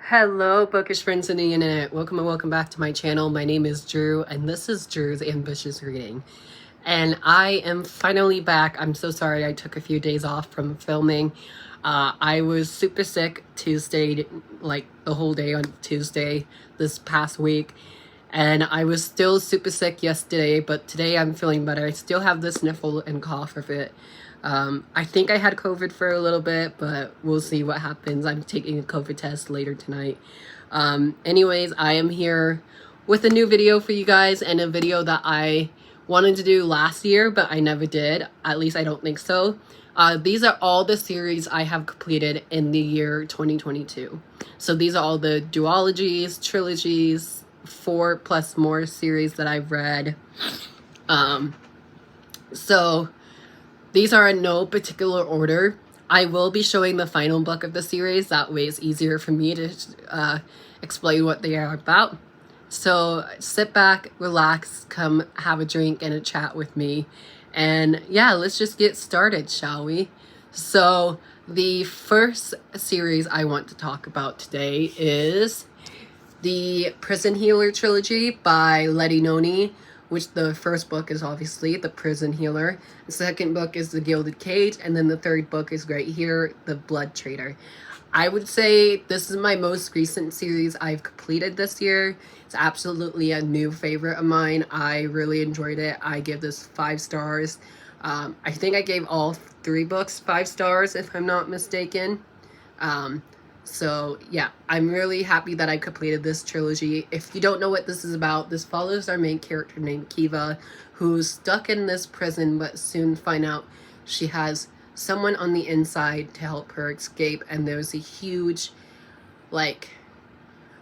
Hello, bookish friends in the internet. Welcome and welcome back to my channel. My name is Drew, and this is Drew's Ambitious Reading. And I am finally back. I'm so sorry I took a few days off from filming. I was super sick Tuesday, like the whole day on Tuesday this past week. And I was still super sick yesterday, but today I'm feeling better. I still have the sniffle and cough of it. I think I had COVID for a little bit, but we'll see what happens. I'm taking a COVID test later tonight. Anyways, I am here with a new video for you guys, and a video that I wanted to do last year, but I never did. At least I don't think so. These are all the series I have completed in the year 2022. So these are all the duologies, trilogies, 4 plus more series that I've read. So these are in no particular order. I will be showing the final book of the series. That way it's easier for me to explain what they are about. So sit back, relax, come have a drink and a chat with me. And yeah, let's just get started, shall we? So the first series I want to talk about today is the Prison Healer trilogy by Letty Noni, which the first book is obviously The Prison Healer. The second book is The Gilded Cage, and then the third book is right here, The Blood Trader. I would say this is my most recent series I've completed this year. It's absolutely a new favorite of mine. I really enjoyed it. I give this 5 stars. I think I gave all 3 books 5 stars, if I'm not mistaken. So yeah, I'm really happy that I completed this trilogy. If you don't know what this is about, this follows our main character named Kiva, who's stuck in this prison but soon find out she has someone on the inside to help her escape. And there's a huge, like,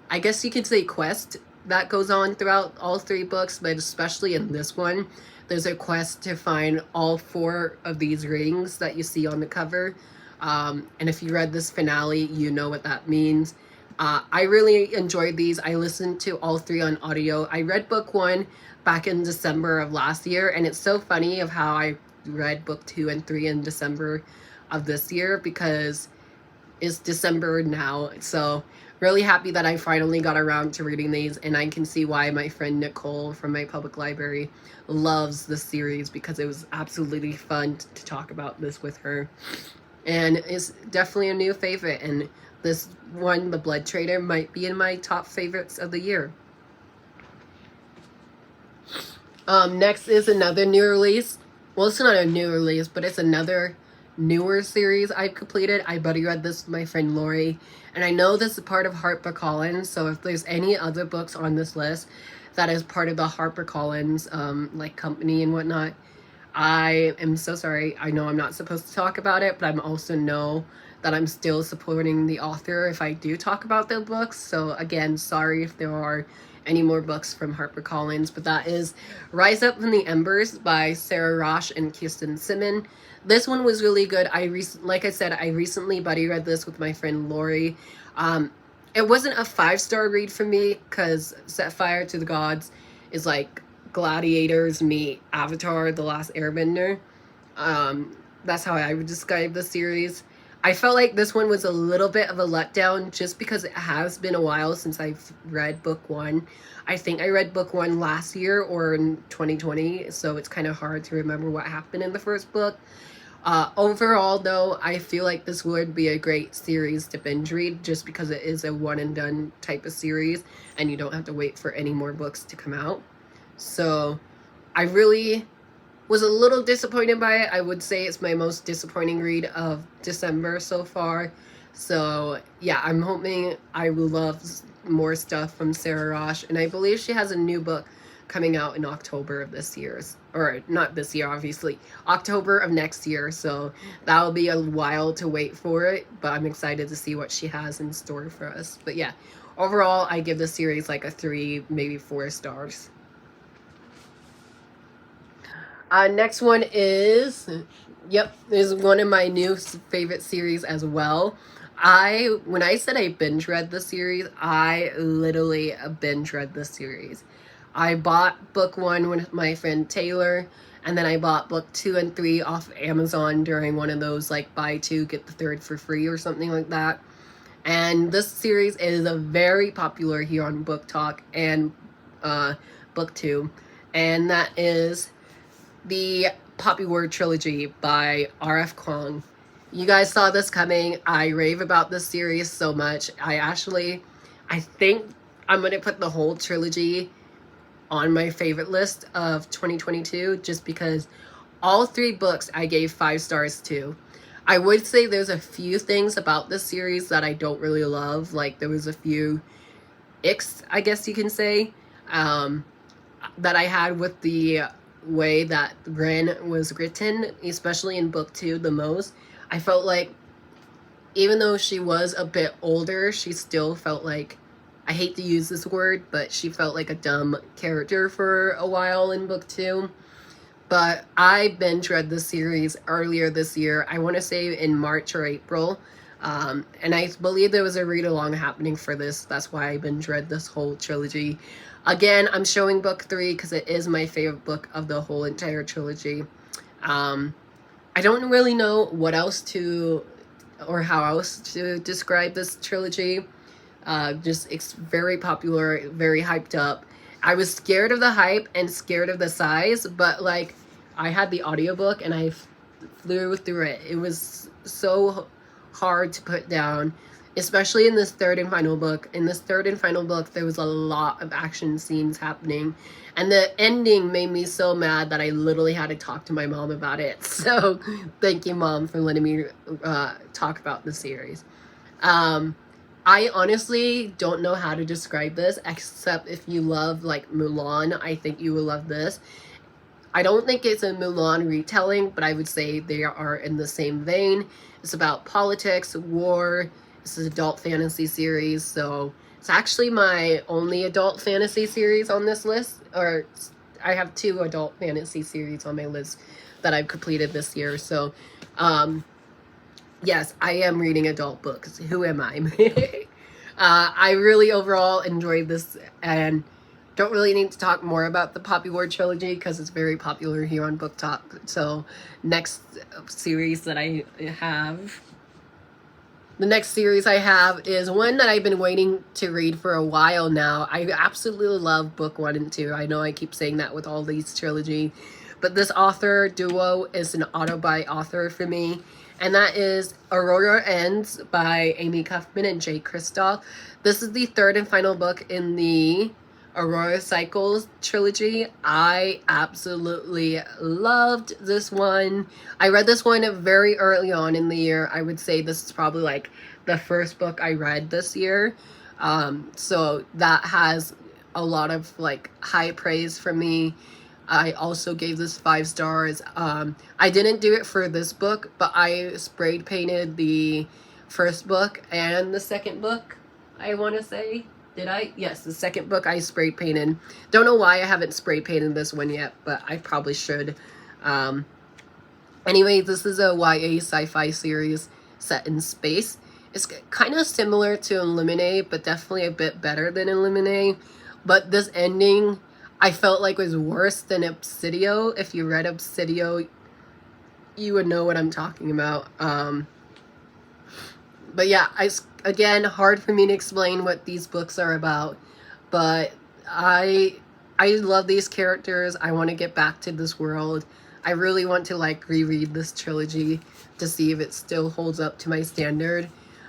I guess you could say quest that goes on throughout all 3 books, but especially in this one, there's a quest to find all 4 of these rings that you see on the cover. And if you read this finale, you know what that means. I really enjoyed these. I listened to all 3 on audio. I read book 1 back in December of last year, and it's so funny of how I read book 2 and 3 in December of this year, because it's December now. So really happy that I finally got around to reading these, and I can see why my friend Nicole from my public library loves this series, because it was absolutely fun to talk about this with her. And it's definitely a new favorite, and this one, The Blood Trader, might be in my top favorites of the year. Next is another new release. Well, it's not a new release, but it's another newer series I've completed. I buddy read this with my friend Lori, and I know this is part of HarperCollins, so if there's any other books on this list that is part of the HarperCollins like company and whatnot, I am so sorry. I know I'm not supposed to talk about it, but I'm also know that I'm still supporting the author if I do talk about the books. So again, sorry if there are any more books from HarperCollins, but that is Rise Up from the Embers by Sarah Rosh and Kirsten Simon. This one was really good. Like I said, I recently buddy read this with my friend Lori. It wasn't a 5-star read for me, because Set Fire to the Gods is like Gladiators meet Avatar: The Last Airbender. That's how I would describe the series. I felt like this one was a little bit of a letdown, just because it has been a while since I've read book 1. I think I read book 1 last year or in 2020, so it's kind of hard to remember what happened in the first book. Overall, though, I feel like this would be a great series to binge read, just because it is a one and done type of series, and you don't have to wait for any more books to come out. So I really was a little disappointed by it. I would say it's my most disappointing read of December so far. So yeah, I'm hoping I will love more stuff from Sarah Rosh, and I believe she has a new book coming out in October of this year, or not this year, obviously, October of next year. So that'll be a while to wait for it, but I'm excited to see what she has in store for us. But yeah, overall, I give the series like a 3, maybe 4 stars. Next one is, is one of my new favorite series as well. When I said I binge read the series, I literally binge read the series. I bought book 1 with my friend Taylor, and then I bought book 2 and 3 off Amazon during one of those like buy 2 get the 3rd for free or something like that. And this series is a very popular here on Book Talk and BookTube, and that is the Poppy Word Trilogy by R.F. Kuang. You guys saw this coming. I rave about this series so much. I think I'm going to put the whole trilogy on my favorite list of 2022 just because all 3 books I gave 5 stars to. I would say there's a few things about this series that I don't really love. Like, there was a few icks, I guess you can say, that I had with the way that Ren was written, especially in book 2 the most. I felt like even though she was a bit older, she still felt like, I hate to use this word, but she felt like a dumb character for a while in book 2. But I binge read this series earlier this year. I want to say in March or April. And I believe there was a read-along happening for this. That's why I binge read this whole trilogy. Again, I'm showing book 3 because it is my favorite book of the whole entire trilogy. I don't really know what else to, or how else to describe this trilogy. It's very popular, very hyped up. I was scared of the hype and scared of the size, but like, I had the audiobook and I flew through it. It was so hard to put down, especially in this third and final book. In this third and final book, there was a lot of action scenes happening, and the ending made me so mad that I literally had to talk to my mom about it. So thank you, Mom, for letting me talk about the series. I honestly don't know how to describe this, except if you love like Mulan, I think you will love this. I don't think it's a Mulan retelling, but I would say they are in the same vein. It's about politics, war. This is an adult fantasy series, so it's actually my only adult fantasy series on this list. Or I have 2 adult fantasy series on my list that I've completed this year. So, yes, I am reading adult books. Who am I? I really overall enjoyed this, and don't really need to talk more about the Poppy Ward trilogy because it's very popular here on Book Talk. So next series that I have, the next series I have is one that I've been waiting to read for a while now. I absolutely love book 1 and 2. I know I keep saying that with all these trilogy, but this author duo is an auto-buy author for me. And that is Aurora Ends by Amy Kaufman and Jay Kristoff. This is the 3rd and final book in the Aurora Cycles trilogy. I absolutely loved this one. I read this one very early on in the year. I would say this is probably like the first book I read this year. So that has a lot of like high praise from me. I also gave this 5 stars. I didn't do it for this book, but I sprayed painted the first book and the second book, I want to say. Did I? Yes, the second book I spray painted. Don't know why I haven't spray painted this one yet, but I probably should. Anyway, this is a YA sci-fi series set in space. It's kind of similar to Illuminae, but definitely a bit better than Illuminae. But this ending, I felt like was worse than Obsidio. If you read Obsidio, you would know what I'm talking about. But yeah, again, hard for me to explain what these books are about, but I love these characters. I want to get back to this world. I really want to like reread this trilogy to see if it still holds up to my standard.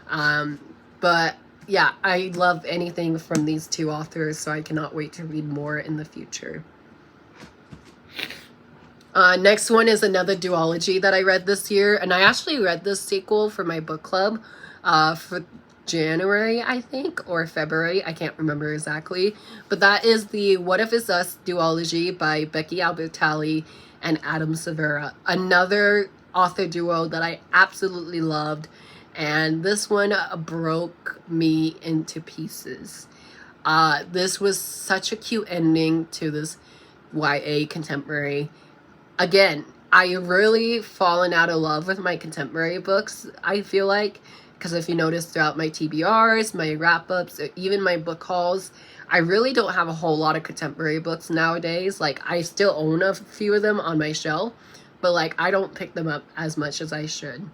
But yeah, I love anything from these 2 authors, so I cannot wait to read more in the future. Next one is another duology that I read this year, and I actually read this sequel for my book club for January, I think, or February. I can't remember exactly. But that is the What If It's Us duology by Becky Albertalli and Adam Severa. Another author duo that I absolutely loved. And this one broke me into pieces. This was such a cute ending to this YA contemporary. Again, I really fallen out of love with my contemporary books, I feel like. Because if you notice throughout my TBRs, my wrap-ups, even my book hauls, I really don't have a whole lot of contemporary books nowadays. Like, I still own a few of them on my shelf, but like, I don't pick them up as much as I should.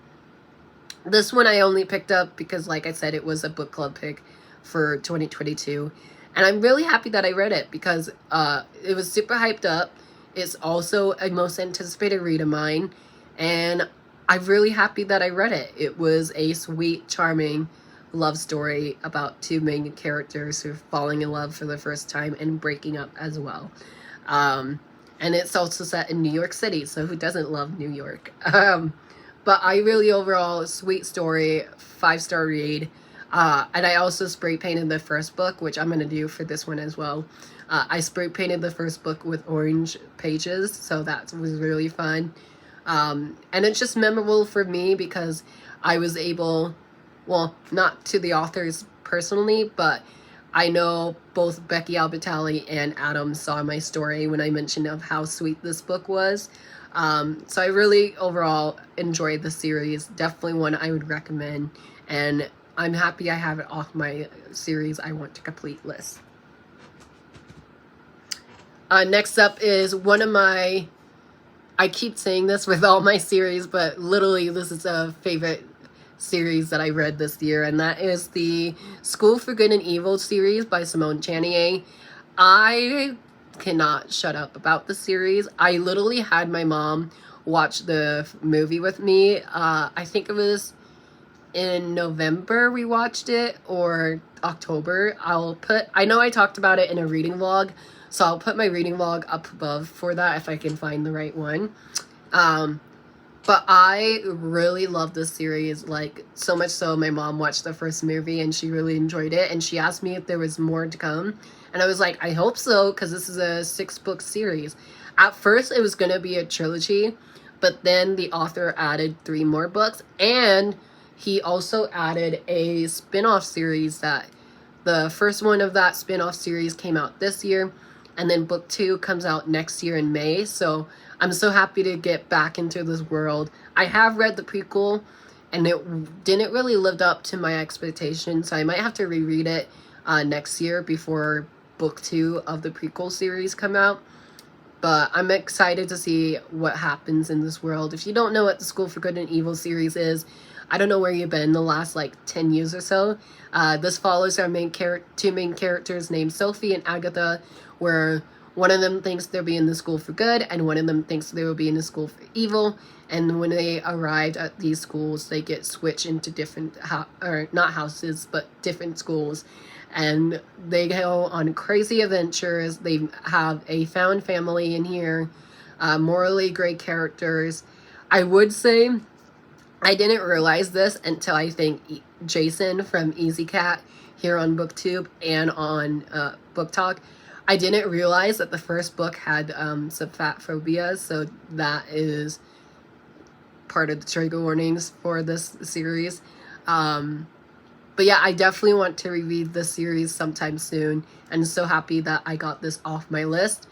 This one I only picked up because, like I said, it was a book club pick for 2022. And I'm really happy that I read it because it was super hyped up. It's also a most anticipated read of mine. And I'm really happy that I read it. It was a sweet, charming love story about two main characters who are falling in love for the first time and breaking up as well. And it's also set in New York City, so who doesn't love New York? But I really, overall, sweet story, 5-star read. And I also spray painted the first book, which I'm going to do for this one as well. I spray painted the first book with orange pages, so that was really fun. And it's just memorable for me because I was able, well, not to the authors personally, but I know both Becky Albertalli and Adam saw my story when I mentioned of how sweet this book was. So I really overall enjoyed the series. Definitely one I would recommend. And I'm happy I have it off my series I want to complete list. Next up is one of my, I keep saying this with all my series, but literally this is a favorite series that I read this year, and that is the School for Good and Evil series by Simone Chanier. I cannot shut up about the series. I literally had my mom watch the movie with me. I think it was in November we watched it, or October. I know I talked about it in a reading vlog, so I'll put my reading vlog up above for that if I can find the right one. But I really love this series, like, so much so my mom watched the first movie and she really enjoyed it, and she asked me if there was more to come, and I was like, I hope so, because this is a 6-book series. At first it was going to be a trilogy, but then the author added 3 more books, and he also added a spin-off series that the first one of that spin-off series came out this year, and then book 2 comes out next year in May, so I'm so happy to get back into this world. I have read the prequel, and it didn't really live up to my expectations, so I might have to reread it next year before book 2 of the prequel series come out. But I'm excited to see what happens in this world. If you don't know what the School for Good and Evil series is, I don't know where you've been the last, like, 10 years or so. This follows our two main characters named Sophie and Agatha, where one of them thinks they'll be in the school for good, and one of them thinks they will be in the school for evil. And when they arrived at these schools, they get switched into different, not houses, but different schools. And they go on crazy adventures. They have a found family in here, morally great characters. I would say I didn't realize this until I think Jason from Easy Cat here on BookTube and on Book Talk. I didn't realize that the first book had some fat phobia, so that is part of the trigger warnings for this series. But yeah, I definitely want to reread this series sometime soon, and so happy that I got this off my list.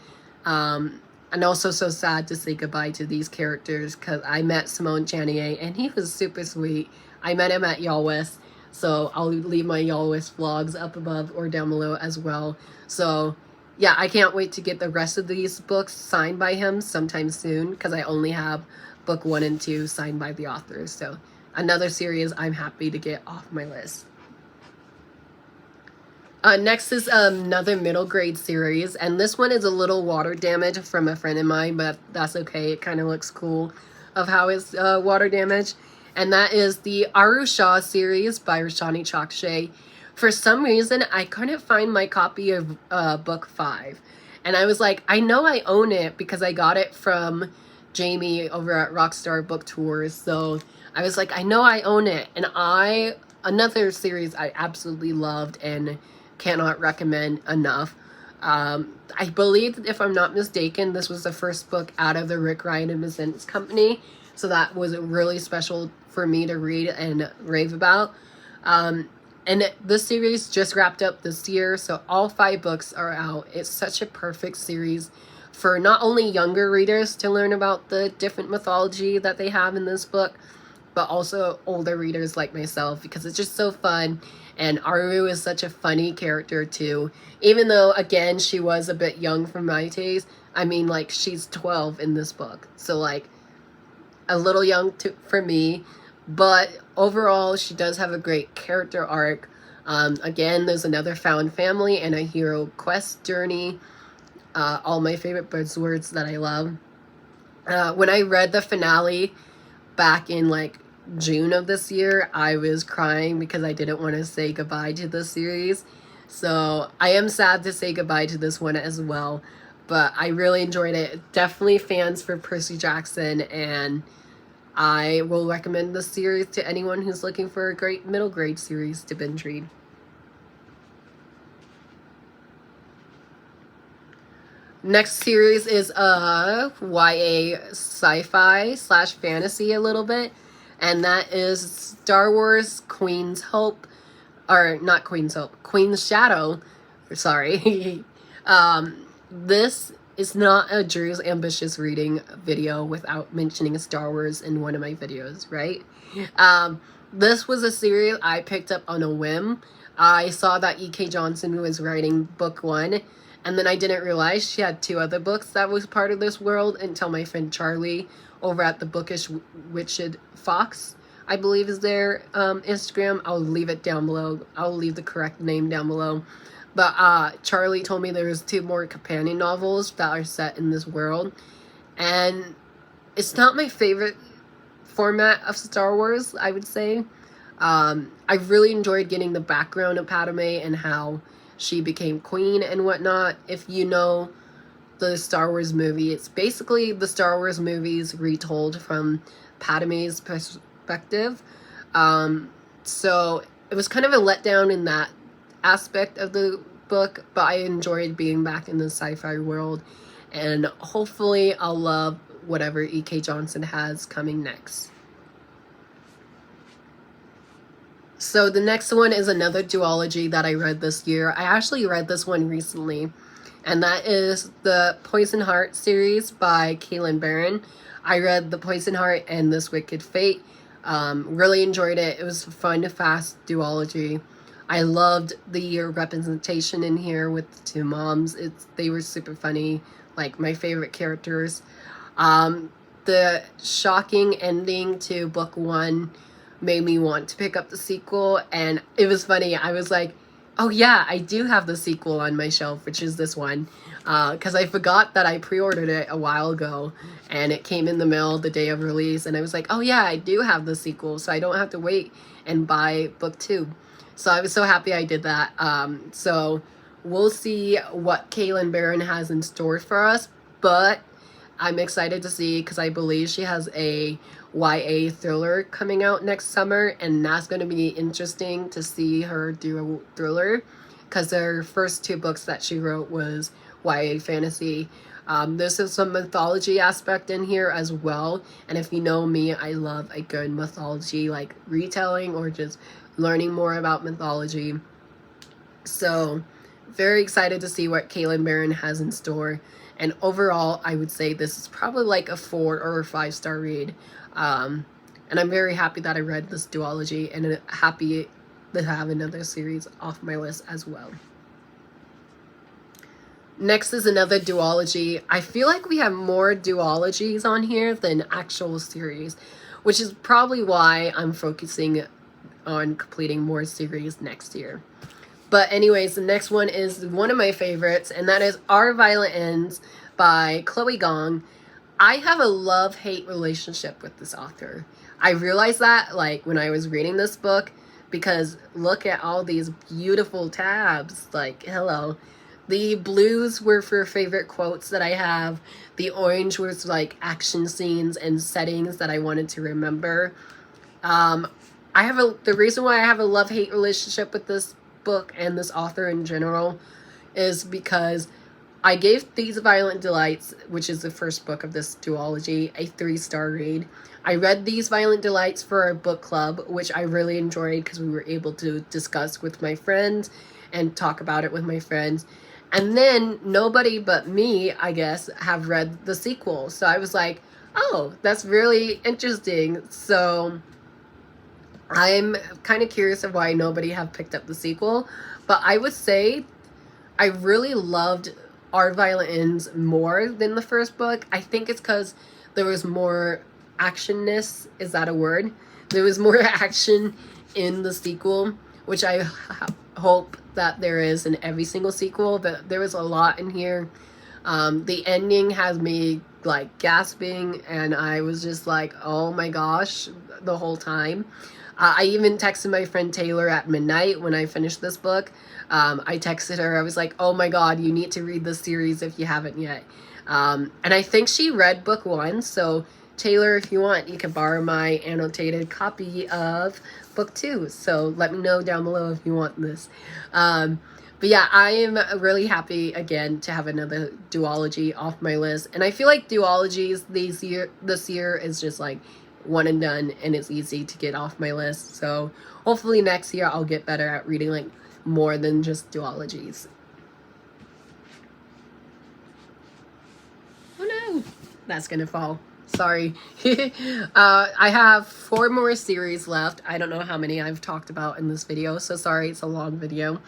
And also so sad to say goodbye to these characters, because I met Simone Chanier, and he was super sweet. I met him at Y'all West, so I'll leave my Y'all West vlogs up above or down below as well. So yeah, I can't wait to get the rest of these books signed by him sometime soon, because I only have book 1 and 2 signed by the authors. So another series I'm happy to get off my list. Next is another middle grade series, and this one is a little water damage from a friend of mine, but that's okay. It kind of looks cool of how it's water damage. And that is the Aru Shah series by Roshani Chakshay. For some reason, I couldn't find my copy of book 5. And I was like, I know I own it because I got it from Jamie over at Rockstar Book Tours. So I was like, I know I own it. And another series I absolutely loved and cannot recommend enough. I believe, if I'm not mistaken, this was the first book out of the Rick Ryan and Presents company. So that was really special for me to read and rave about. And this series just wrapped up this year, so all 5 books are out. It's such a perfect series for not only younger readers to learn about the different mythology that they have in this book, but also older readers like myself, because it's just so fun. And Aru is such a funny character too. Even though, again, she was a bit young for my taste. I mean, like, she's 12 in this book. So, like, a little young for me. But overall, she does have a great character arc. Again, there's another found family and a hero quest journey. All my favorite buzzwords that I love. When I read the finale back in like June of this year, I was crying because I didn't want to say goodbye to the series. So I am sad to say goodbye to this one as well. But I really enjoyed it. Definitely fans for Percy Jackson, and I will recommend this series to anyone who's looking for a great middle grade series to binge read. Next series is YA sci-fi / fantasy a little bit, and that is Star Wars Queen's Hope, or not Queen's Hope, Queen's Shadow. Sorry. This is not a Drew's Ambitious Reading video without mentioning Star Wars in one of my videos, right? This was a series I picked up on a whim. I saw that E.K. Johnson was writing book 1, and then I didn't realize she had 2 other books that was part of this world until my friend Charlie over at the Bookish Witched Fox, I believe is their Instagram. I'll leave it down below. I'll leave the correct name down below. But Charlie told me there was 2 more companion novels that are set in this world. And it's not my favorite format of Star Wars, I would say. I really enjoyed getting the background of Padme and how she became queen and whatnot. If you know the Star Wars movie, it's basically the Star Wars movies retold from Padme's perspective. So it was kind of a letdown in that aspect of the book, but I enjoyed being back in the sci-fi world, and hopefully I'll love whatever E.K. Johnson has coming next. So the next one is another duology that I read this year. I actually read this one recently, and that is the Poison Heart series by Kailyn Barron. I read The Poison Heart and This Wicked Fate. Really enjoyed it. It was a fun, fast duology. I loved the representation in here with the 2 moms. They were super funny, like my favorite characters. The shocking ending to book 1 made me want to pick up the sequel, and it was funny. I was like, oh yeah, I do have the sequel on my shelf, which is this one, because I forgot that I pre-ordered it a while ago, and it came in the mail the day of release, and I was like, oh yeah, I do have the sequel, so I don't have to wait and buy book 2. So I was so happy I did that. So we'll see what Kailyn Barron has in store for us, but I'm excited to see, because I believe she has a YA thriller coming out next summer, and that's going to be interesting to see her do a thriller, because her first 2 books that she wrote was YA fantasy. There's some mythology aspect in here as well, and if you know me, I love a good mythology, like retelling or just learning more about mythology. So very excited to see what Kailyn Barron has in store, and overall I would say this is probably like a 4 or a 5-star read. And I'm very happy that I read this duology, and happy to have another series off my list as well. Next is another duology. I feel like we have more duologies on here than actual series, which is probably why I'm focusing on completing more series next year. But anyways, the next one is one of my favorites, and that is Our Violent Ends by Chloe Gong. I have a love-hate relationship with this author. I realized that like when I was reading this book, because look at all these beautiful tabs. Like, hello. The blues were for favorite quotes that I have. The orange was like action scenes and settings that I wanted to remember. The reason why I have a love-hate relationship with this book and this author in general is because I gave These Violent Delights, which is the first book of this duology, a 3-star read. I read These Violent Delights for our book club, which I really enjoyed because we were able to discuss with my friends and talk about it with my friends. And then nobody but me, I guess, have read the sequel. So I was like, oh, that's really interesting. So I'm kind of curious of why nobody have picked up the sequel. But I would say I really loved Our Violent Ends more than the first book. I think it's because there was more actionness. Is that a word? there was more action in the sequel, which I hope that there is in every single sequel, but there was a lot in here. The ending has me like gasping, and I was just like, oh my gosh, the whole time. I even texted my friend Taylor at midnight when I finished this book. I texted her, I was like, oh my god, you need to read this series if you haven't yet. And I think she read book 1, so Taylor, if you want, you can borrow my annotated copy of book 2. So let me know down below if you want this. But yeah, I am really happy again to have another duology off my list. And I feel like duologies this year is just like one and done, and it's easy to get off my list. So hopefully next year I'll get better at reading like more than just duologies. Oh no, that's gonna fall. Sorry. I have 4 more series left. I don't know how many I've talked about in this video, so sorry it's a long video.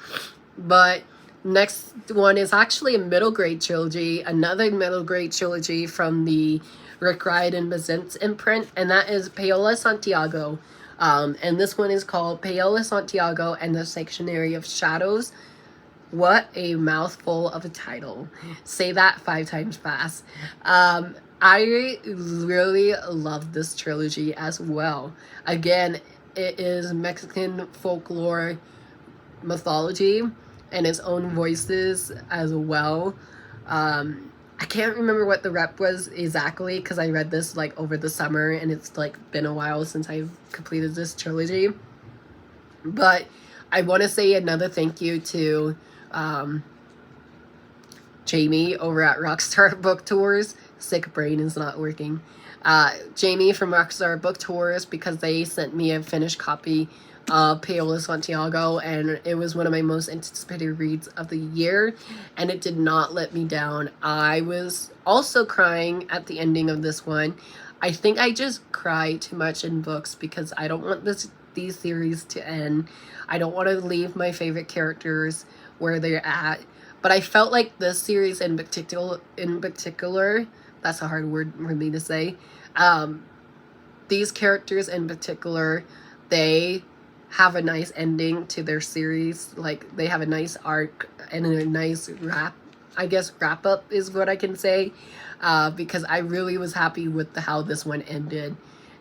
But next one is actually a middle grade trilogy, another middle grade trilogy from the Rick Riordan Presents imprint, and that is Paola Santiago. And this one is called Paola Santiago and the Sanctuary of Shadows. What a mouthful of a title. Say that 5 times fast. I really love this trilogy as well. Again, it is Mexican folklore mythology and its own voices as well. I can't remember what the rep was exactly because I read this like over the summer, and it's like been a while since I've completed this trilogy. But I want to say another thank you to Jamie over at Rockstar Book Tours. Sick brain is not working. Jamie from Rockstar Book Tours, because they sent me a finished copy of Paola Santiago, and it was one of my most anticipated reads of the year, and it did not let me down. I was also crying at the ending of this one. I think I just cry too much in books because I don't want these series to end. I don't want to leave my favorite characters where they're at, but I felt like this series in particular, that's a hard word for me to say, these characters in particular, they have a nice ending to their series. Like, they have a nice arc and a nice wrap up is what I can say, because I really was happy with how this one ended.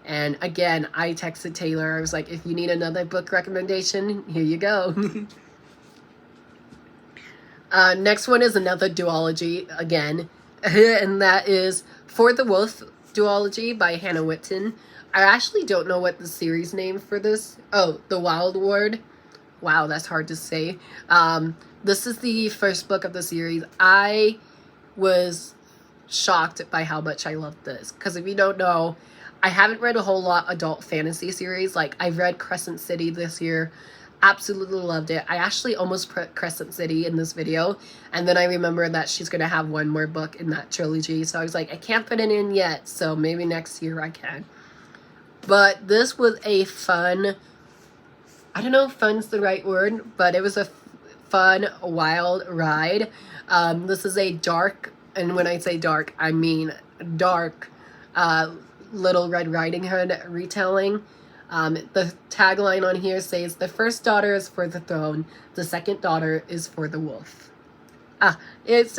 And again, I texted Taylor, I was like, if you need another book recommendation, here you go. Next one is another duology again, and that is For the Wolf duology by Hannah Whitten. I actually don't know what the series name for this. Oh, The Wild Ward. Wow, that's hard to say. This is the first book of the series. I was shocked by how much I loved this, because if you don't know, I haven't read a whole lot adult fantasy series. Like, I've read Crescent City this year. Absolutely loved it. I actually almost put Crescent City in this video, and then I remembered that she's going to have one more book in that trilogy, so I was like, I can't put it in yet, so maybe next year I can. But this was a fun, I don't know if fun's the right word, but it was a fun, wild ride. This is a dark, and when I say dark, I mean dark, Little Red Riding Hood retelling. The tagline on here says, the first daughter is for the throne, the second daughter is for the wolf. It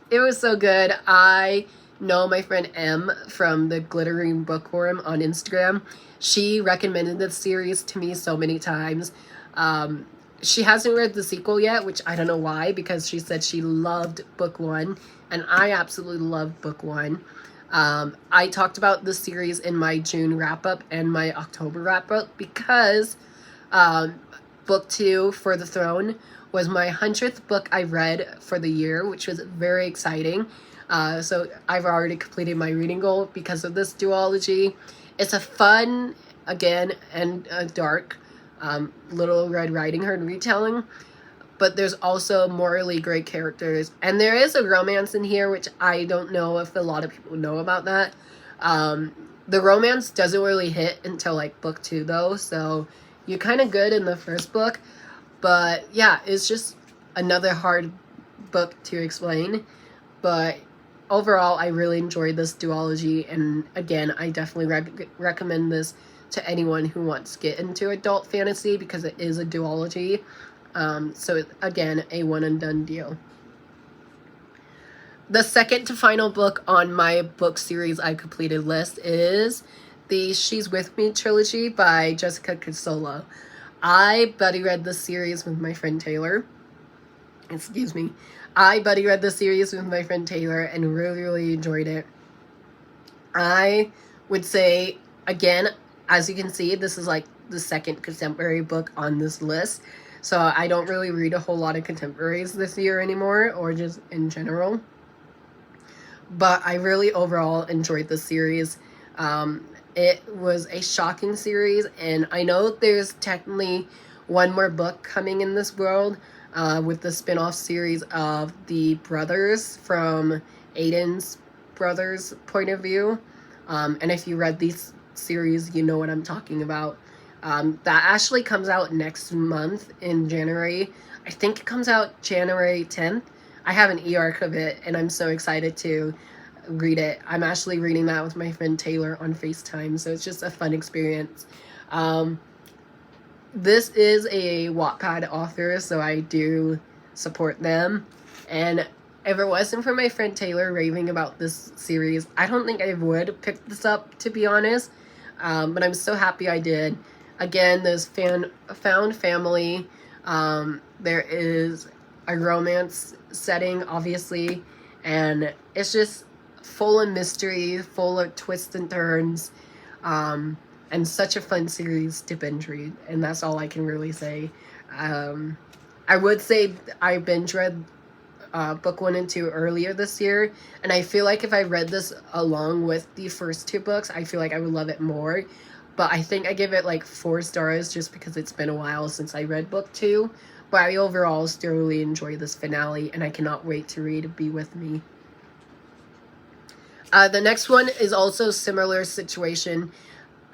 was so good. I know my friend M from the Glittering Bookworm on Instagram. She recommended this series to me so many times. She hasn't read the sequel yet, which I don't know why, because she said she loved book 1, and I absolutely loved book 1. I talked about this series in my June wrap-up and my October wrap-up because book 2, For the Throne, was my 100th book I read for the year, which was very exciting. So I've already completed my reading goal because of this duology. It's a fun, again, and dark Little Red Riding Hood retelling, but there's also morally great characters, and there is a romance in here, which I don't know if a lot of people know about that. The romance doesn't really hit until like book 2 though, so you're kind of good in the first book, but yeah, it's just another hard book to explain. But overall, I really enjoyed this duology, and again, I definitely recommend this to anyone who wants to get into adult fantasy because it is a duology. So again, a one and done deal. The second to final book on my book series I completed list is the She's With Me trilogy by Jessica Casola. I buddy read this series with my friend Taylor. Excuse me. I buddy read the series with my friend Taylor and really enjoyed it. I would say, again, as you can see, this is like the second contemporary book on this list. So I don't really read a whole lot of contemporaries this year anymore, or just in general. But I really overall enjoyed the series. It was a shocking series, and I know there's technically one more book coming in this world with the spin-off series of the brothers from Aiden's brothers' point of view. And if you read these series, you know what I'm talking about. That actually comes out next month in January. I think it comes out January 10th. I have an e-arc of it, and I'm so excited to read it. I'm actually reading that with my friend Taylor on FaceTime, so it's just a fun experience. This is a Wattpad author, so I do support them. And if it wasn't for my friend Taylor raving about this series, I don't think I would pick this up, to be honest. But I'm so happy I did. Again, there's found family. There is a romance setting, obviously, and it's just full of mystery, full of twists and turns, and such a fun series to binge read, and that's all I can really say. I would say I binge read book 1 and 2 earlier this year, and I feel like if I read this along with the first 2 books, I feel like I would love it more. But I think I give it like 4 stars just because it's been a while since I read book 2. But I overall still really enjoy this finale, and I cannot wait to read Be With Me. The next one is also a similar situation.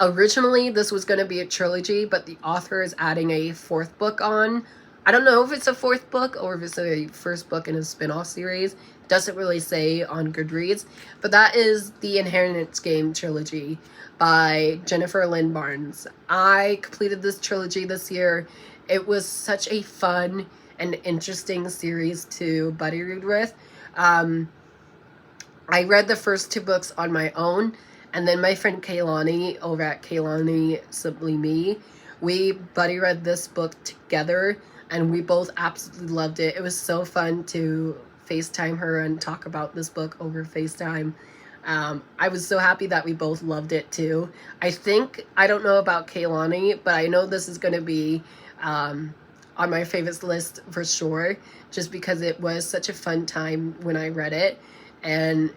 Originally, this was going to be a trilogy, but the author is adding a 4th book on. I don't know if it's a 4th book or if it's a first book in a spin-off series. It doesn't really say on Goodreads. But that is the Inheritance Game trilogy by Jennifer Lynn Barnes. I completed this trilogy this year. It was such a fun and interesting series to buddy read with. I read the first 2 books on my own, and then my friend Kaylani over at Kaylani Simply Me, we buddy read this book together, and we both absolutely loved it. It was so fun to FaceTime her and talk about this book over FaceTime. I was so happy that we both loved it too. I don't know about Kaylani, but I know this is going to be on my favorites list for sure, just because it was such a fun time when I read it. And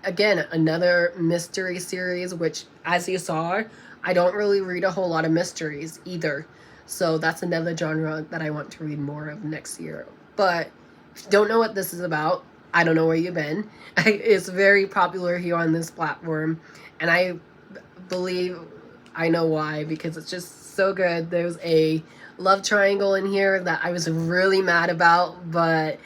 again, another mystery series, which, as you saw, I don't really read a whole lot of mysteries either. So that's another genre that I want to read more of next year. But if you don't know what this is about, I don't know where you've been. It's very popular here on this platform, and I believe I know why, because it's just so good. There's a love triangle in here that I was really mad about, but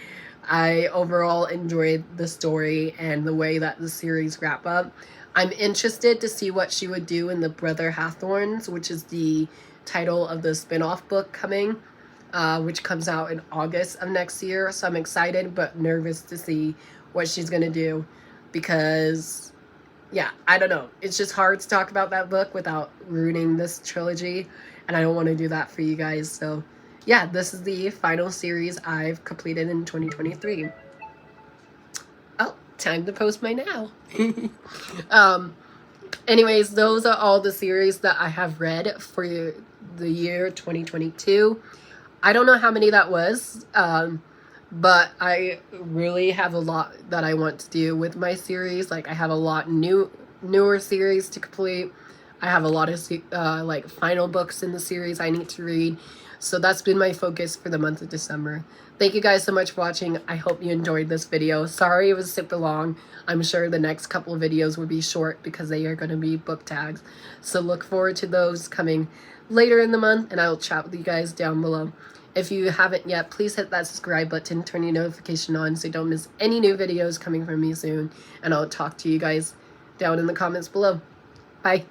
I overall enjoyed the story and the way that the series wrap up. I'm interested to see what she would do in The Brother Hathorns, which is the title of the spin-off book coming, which comes out in August of next year. So I'm excited but nervous to see what she's going to do, because, yeah, I don't know. It's just hard to talk about that book without ruining this trilogy, and I don't want to do that for you guys. So yeah, this is the final series I've completed in 2023. Oh, time to post my now. Anyways, those are all the series that I have read for the year 2022. I don't know how many that was, but I really have a lot that I want to do with my series. Like, I have a lot newer series to complete. I have a lot of like final books in the series I need to read. So that's been my focus for the month of December. Thank you guys so much for watching. I hope you enjoyed this video. Sorry it was super long. I'm sure the next couple of videos will be short because they are going to be book tags. So look forward to those coming later in the month, and I will chat with you guys down below. If you haven't yet, please hit that subscribe button, turn your notification on so you don't miss any new videos coming from me soon. And I'll talk to you guys down in the comments below. Bye.